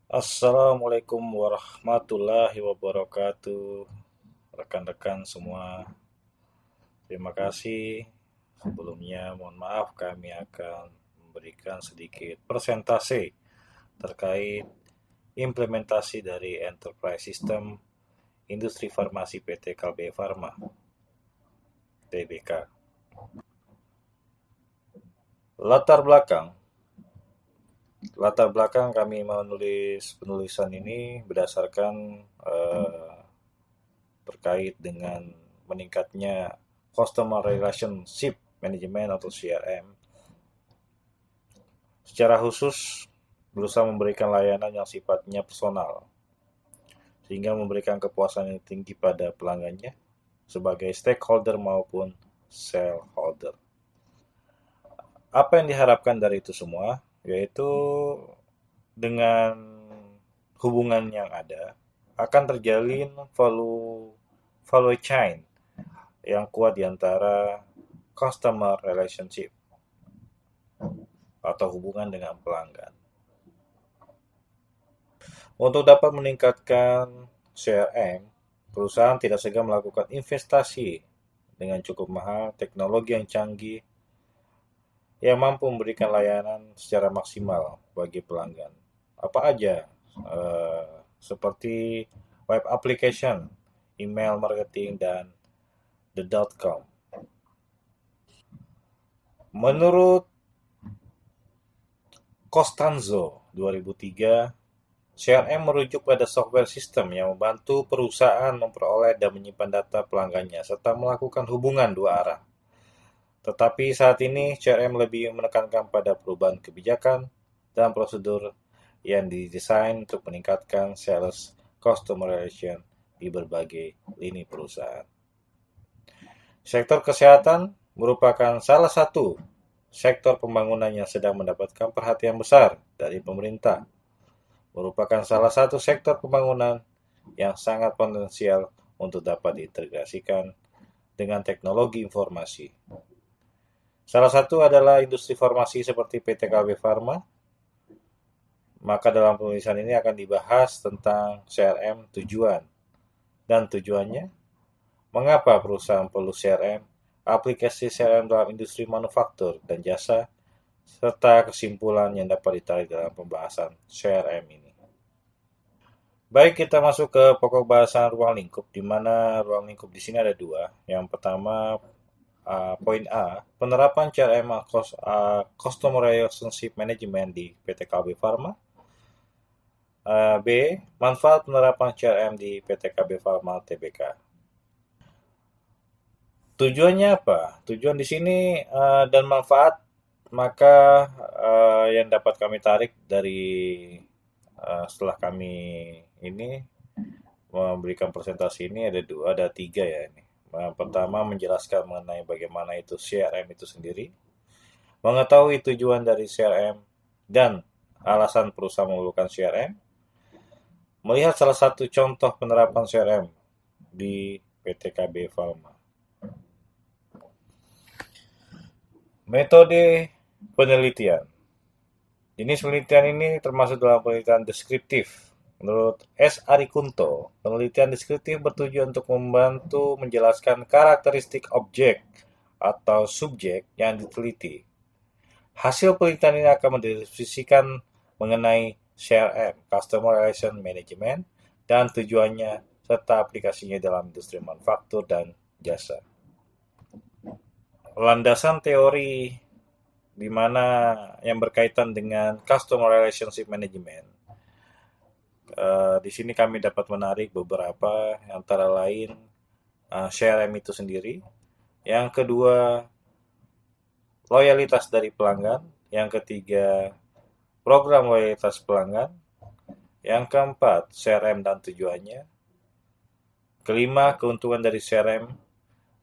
Assalamualaikum warahmatullahi wabarakatuh. Rekan-rekan semua, terima kasih. Sebelumnya, mohon maaf kami akan memberikan sedikit persentase terkait implementasi dari Enterprise System Industri Farmasi PT Kalbe Farma (TBK). Latar belakang Latar belakang kami menulis penulisan ini berdasarkan terkait dengan meningkatnya Customer Relationship Management atau CRM. Secara khusus berusaha memberikan layanan yang sifatnya personal, sehingga memberikan kepuasan yang tinggi pada pelanggannya sebagai stakeholder maupun shareholder. Apa yang diharapkan dari itu semua? Yaitu dengan hubungan yang ada akan terjalin value chain yang kuat di antara customer relationship atau hubungan dengan pelanggan. Untuk dapat meningkatkan CRM, perusahaan tidak segan melakukan investasi dengan cukup mahal, teknologi yang canggih, yang mampu memberikan layanan secara maksimal bagi pelanggan. Apa aja? Seperti web application, email marketing, dan the .com. Menurut Costanzo 2003, CRM merujuk pada software sistem yang membantu perusahaan memperoleh dan menyimpan data pelanggannya serta melakukan hubungan dua arah. Tetapi saat ini CRM lebih menekankan pada perubahan kebijakan dan prosedur yang didesain untuk meningkatkan sales customer relation di berbagai lini perusahaan. Sektor kesehatan merupakan salah satu sektor pembangunan yang sedang mendapatkan perhatian besar dari pemerintah. Merupakan salah satu sektor pembangunan yang sangat potensial untuk dapat diintegrasikan dengan teknologi informasi. Salah satu adalah industri farmasi seperti PT KB Pharma. Maka dalam penulisan ini akan dibahas tentang CRM tujuan dan tujuannya, mengapa perusahaan perlu CRM, aplikasi CRM dalam industri manufaktur dan jasa, serta kesimpulan yang dapat ditarik dalam pembahasan CRM ini. Baik, kita masuk ke pokok bahasan ruang lingkup, di mana ruang lingkup di sini ada dua. Yang pertama, poin A, penerapan CRM Customer Relationship Management di PT KB Pharma. B, manfaat penerapan CRM di PT KB Pharma TBK. Tujuannya apa? Tujuan di sini dan manfaat, maka yang dapat kami tarik dari setelah kami ini memberikan presentasi ini ada tiga ya ini. Pertama, menjelaskan mengenai bagaimana itu CRM itu sendiri, mengetahui tujuan dari CRM dan alasan perusahaan memerlukan CRM, melihat salah satu contoh penerapan CRM di PT KB Pharma. Metode penelitian. Jenis penelitian ini termasuk dalam penelitian deskriptif. Menurut S. Arikunto, penelitian deskriptif bertujuan untuk membantu menjelaskan karakteristik objek atau subjek yang diteliti. Hasil penelitian ini akan mendeskripsikan mengenai CRM, Customer Relation Management, dan tujuannya serta aplikasinya dalam industri manufaktur dan jasa. Landasan teori di mana yang berkaitan dengan Customer Relationship Management. Di sini kami dapat menarik beberapa, antara lain CRM itu sendiri. Yang kedua, loyalitas dari pelanggan. Yang ketiga, program loyalitas pelanggan. Yang keempat, CRM dan tujuannya. Kelima, keuntungan dari CRM.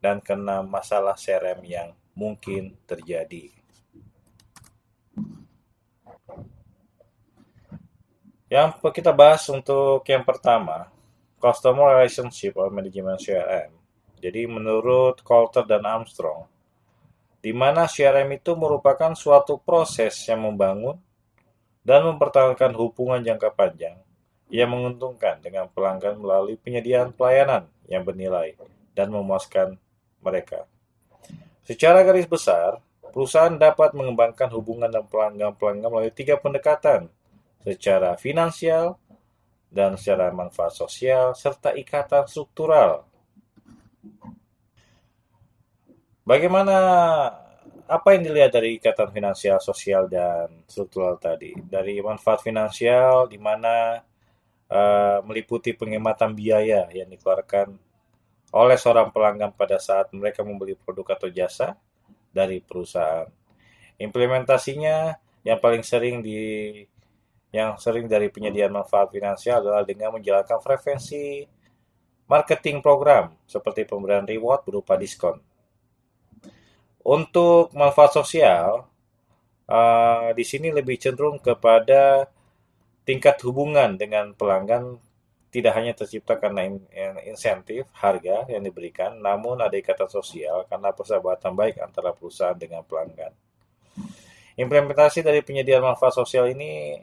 Dan keenam, masalah CRM yang mungkin terjadi. Yang kita bahas untuk yang pertama, Customer Relationship or Management CRM. Jadi menurut Coulter dan Armstrong, di mana CRM itu merupakan suatu proses yang membangun, dan mempertahankan hubungan jangka panjang yang menguntungkan dengan pelanggan melalui penyediaan pelayanan yang bernilai dan memuaskan mereka. Secara garis besar, perusahaan dapat mengembangkan hubungan dan pelanggan-pelanggan melalui tiga pendekatan, secara finansial dan secara manfaat sosial, serta ikatan struktural. Bagaimana apa yang dilihat dari ikatan finansial, sosial, dan struktural tadi? Dari manfaat finansial, di mana meliputi penghematan biaya yang dikeluarkan oleh seorang pelanggan pada saat mereka membeli produk atau jasa dari perusahaan. Implementasinya yang paling sering dari penyediaan manfaat finansial adalah dengan menjalankan frekuensi marketing program seperti pemberian reward berupa diskon. Untuk manfaat sosial, di sini lebih cenderung kepada tingkat hubungan dengan pelanggan tidak hanya tercipta karena insentif harga yang diberikan, namun ada ikatan sosial karena persahabatan baik antara perusahaan dengan pelanggan. Implementasi dari penyediaan manfaat sosial ini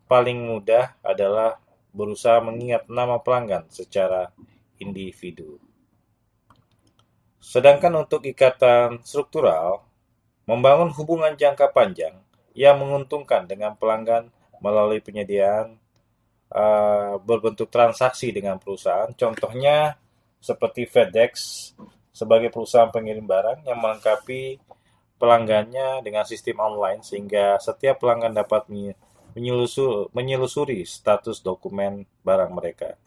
paling mudah adalah berusaha mengingat nama pelanggan secara individu. Sedangkan untuk ikatan struktural, membangun hubungan jangka panjang yang menguntungkan dengan pelanggan melalui penyediaan berbentuk transaksi dengan perusahaan. Contohnya seperti FedEx sebagai perusahaan pengirim barang yang melengkapi pelanggannya dengan sistem online sehingga setiap pelanggan dapat menyelusuri status dokumen barang mereka,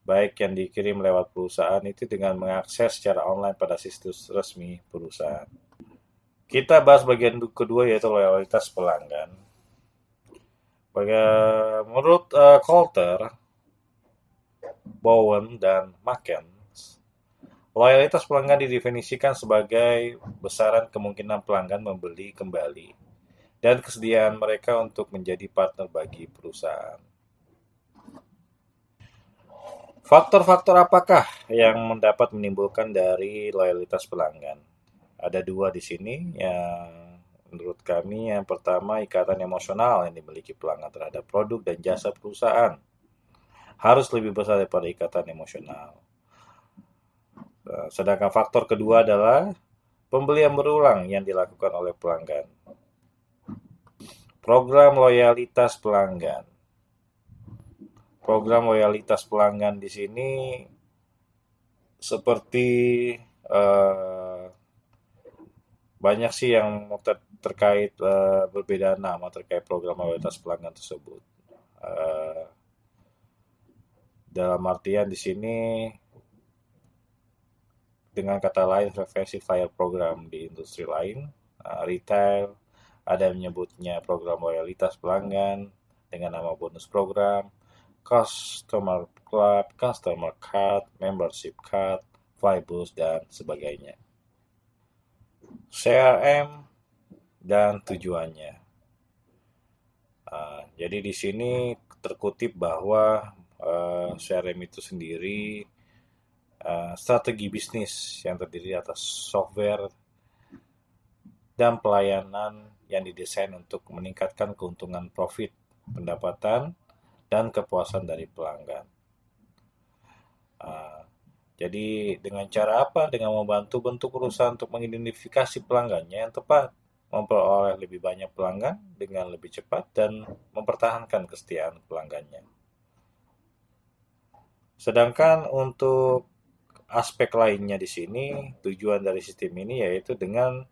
baik yang dikirim lewat perusahaan itu dengan mengakses secara online pada situs resmi perusahaan. Kita bahas bagian kedua yaitu loyalitas pelanggan. Menurut Coulter, Bowen, dan Machen, loyalitas pelanggan didefinisikan sebagai besaran kemungkinan pelanggan membeli kembali dan kesediaan mereka untuk menjadi partner bagi perusahaan. Faktor-faktor apakah yang dapat menimbulkan dari loyalitas pelanggan? Ada dua di sini yang menurut kami. Yang pertama, ikatan emosional yang dimiliki pelanggan terhadap produk dan jasa perusahaan harus lebih besar daripada ikatan emosional. Sedangkan faktor kedua adalah pembelian berulang yang dilakukan oleh pelanggan. Program loyalitas pelanggan. Program loyalitas pelanggan di sini seperti banyak sih yang terkait berbeda nama terkait program loyalitas pelanggan tersebut. Dalam artian di sini dengan kata lain frekuensi flyer program di industri lain, retail, ada yang menyebutnya program loyalitas pelanggan dengan nama bonus program, customer club, customer card, membership card, flybus, dan sebagainya. CRM dan tujuannya. Jadi di sini terkutip bahwa CRM itu sendiri strategi bisnis yang terdiri atas software dan pelayanan yang didesain untuk meningkatkan keuntungan profit, pendapatan, dan kepuasan dari pelanggan. Jadi dengan cara apa? Dengan membantu bentuk perusahaan untuk mengidentifikasi pelanggannya yang tepat, memperoleh lebih banyak pelanggan dengan lebih cepat, dan mempertahankan kesetiaan pelanggannya. Sedangkan untuk aspek lainnya di sini, tujuan dari sistem ini yaitu dengan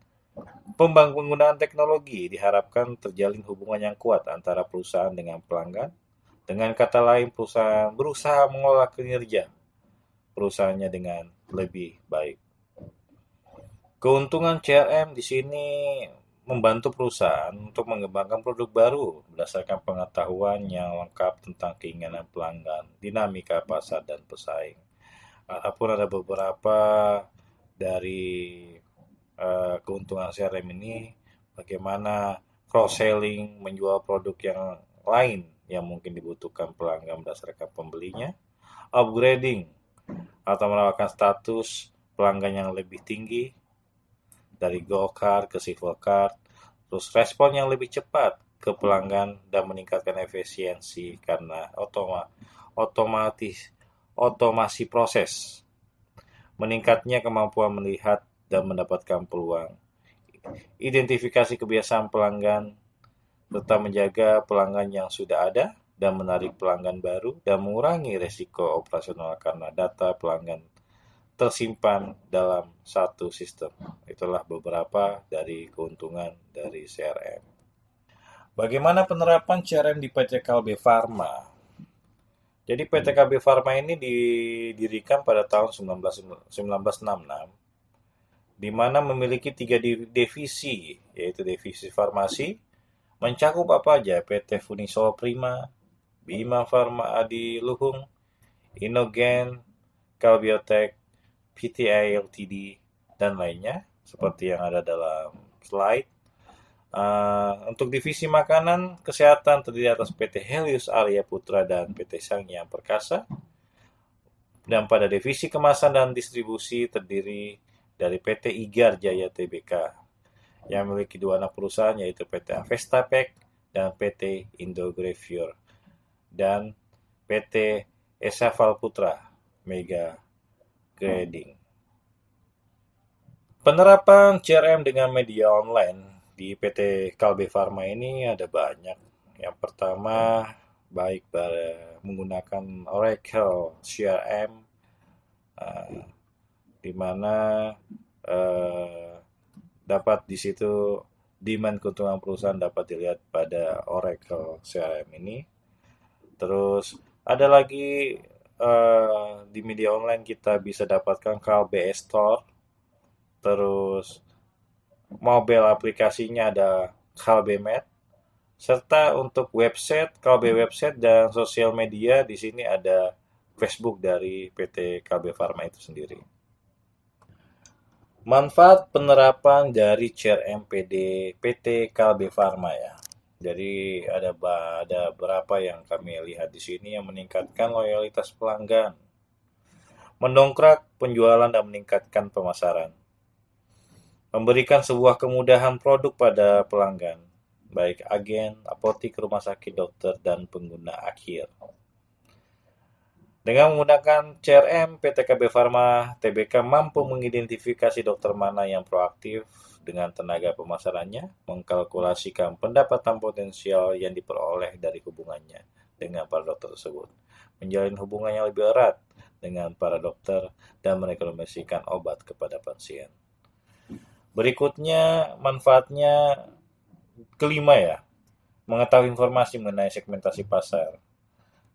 penggunaan teknologi diharapkan terjalin hubungan yang kuat antara perusahaan dengan pelanggan. Dengan kata lain, perusahaan berusaha mengolah kinerja perusahaannya dengan lebih baik. Keuntungan CRM di sini membantu perusahaan untuk mengembangkan produk baru berdasarkan pengetahuan yang lengkap tentang keinginan pelanggan, dinamika pasar, dan pesaing. Adapun ada beberapa dari keuntungan CRM ini, bagaimana cross-selling, menjual produk yang lain yang mungkin dibutuhkan pelanggan berdasarkan pembelinya, upgrading atau menawarkan status pelanggan yang lebih tinggi dari Gold Card ke Silver Card, terus respon yang lebih cepat ke pelanggan dan meningkatkan efisiensi karena otomasi proses. Meningkatnya kemampuan melihat dan mendapatkan peluang. Identifikasi kebiasaan pelanggan, serta menjaga pelanggan yang sudah ada dan menarik pelanggan baru dan mengurangi risiko operasional karena data pelanggan tersimpan dalam satu sistem. Itulah beberapa dari keuntungan dari CRM. Bagaimana penerapan CRM di PT Kalbe Farma? Jadi PT Kalbe Farma ini didirikan pada tahun 1966, di mana memiliki 3 divisi, yaitu divisi farmasi, mencakup apa aja? PT Funisol Prima, Bima Farma Adi Luhung, Inogen, Kalbiotek, PTI Ltd, dan lainnya, seperti yang ada dalam slide. Untuk divisi makanan kesehatan terdiri atas PT Helios Arya Putra dan PT Sangyang Perkasa. Dan pada divisi kemasan dan distribusi terdiri dari PT Igar Jaya Tbk yang memiliki 2 anak perusahaan, yaitu PT Avestapek dan PT Indogravure, dan PT Esafal Putra Mega Grading. Penerapan CRM dengan media online di PT Kalbe Farma ini ada banyak. Yang pertama, baik menggunakan Oracle CRM, di mana dapat di situ demand keuntungan perusahaan dapat dilihat pada Oracle CRM ini. Terus ada lagi di media online kita bisa dapatkan Kalbe Store. Terus mobile aplikasinya ada Kalbe Med, serta untuk website Kalbe website dan sosial media di sini ada Facebook dari PT Kalbe Farma itu sendiri. Manfaat penerapan dari CRM PT Kalbe Farma ya. Jadi ada berapa yang kami lihat di sini yang meningkatkan loyalitas pelanggan, mendongkrak penjualan dan meningkatkan pemasaran, memberikan sebuah kemudahan produk pada pelanggan, baik agen, apotik, rumah sakit, dokter, dan pengguna akhir. Dengan menggunakan CRM, PT KB Farma Tbk mampu mengidentifikasi dokter mana yang proaktif dengan tenaga pemasarannya, mengkalkulasikan pendapatan potensial yang diperoleh dari hubungannya dengan para dokter tersebut, menjalin hubungan yang lebih erat dengan para dokter, dan merekomendasikan obat kepada pasien. Berikutnya, manfaatnya kelima ya, mengetahui informasi mengenai segmentasi pasar.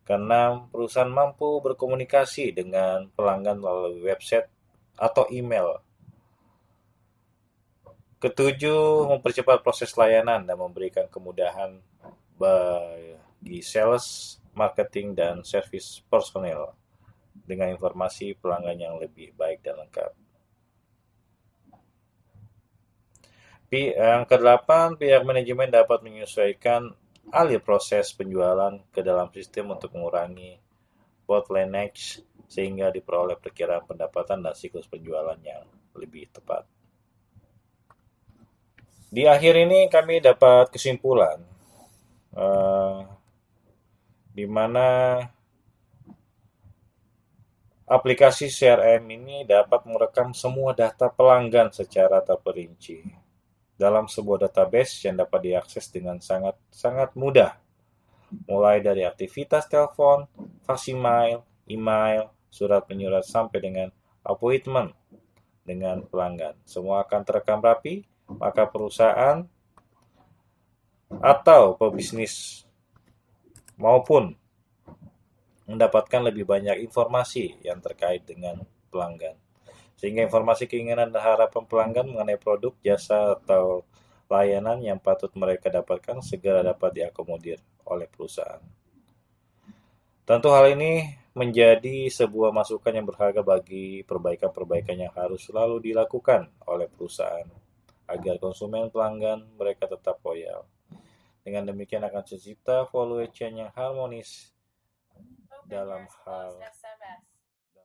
Karena perusahaan mampu berkomunikasi dengan pelanggan melalui website atau email. Ketujuh, mempercepat proses layanan dan memberikan kemudahan bagi sales, marketing, dan service personel dengan informasi pelanggan yang lebih baik dan lengkap. Yang ke-8, pihak manajemen dapat menyesuaikan alih proses penjualan ke dalam sistem untuk mengurangi bottleneck sehingga diperoleh perkiraan pendapatan dan siklus penjualan yang lebih tepat. Di akhir ini kami dapat kesimpulan di mana aplikasi CRM ini dapat merekam semua data pelanggan secara terperinci dalam sebuah database yang dapat diakses dengan sangat mudah, mulai dari aktivitas telepon, fax email, surat menyurat, sampai dengan appointment dengan pelanggan. Semua akan terekam rapi, maka perusahaan atau pebisnis maupun mendapatkan lebih banyak informasi yang terkait dengan pelanggan. Sehingga informasi keinginan dan harapan pelanggan mengenai produk, jasa, atau layanan yang patut mereka dapatkan segera dapat diakomodir oleh perusahaan. Tentu hal ini menjadi sebuah masukan yang berharga bagi perbaikan-perbaikan yang harus selalu dilakukan oleh perusahaan agar konsumen pelanggan mereka tetap loyal. Dengan demikian akan tercipta value chain yang harmonis dalam hal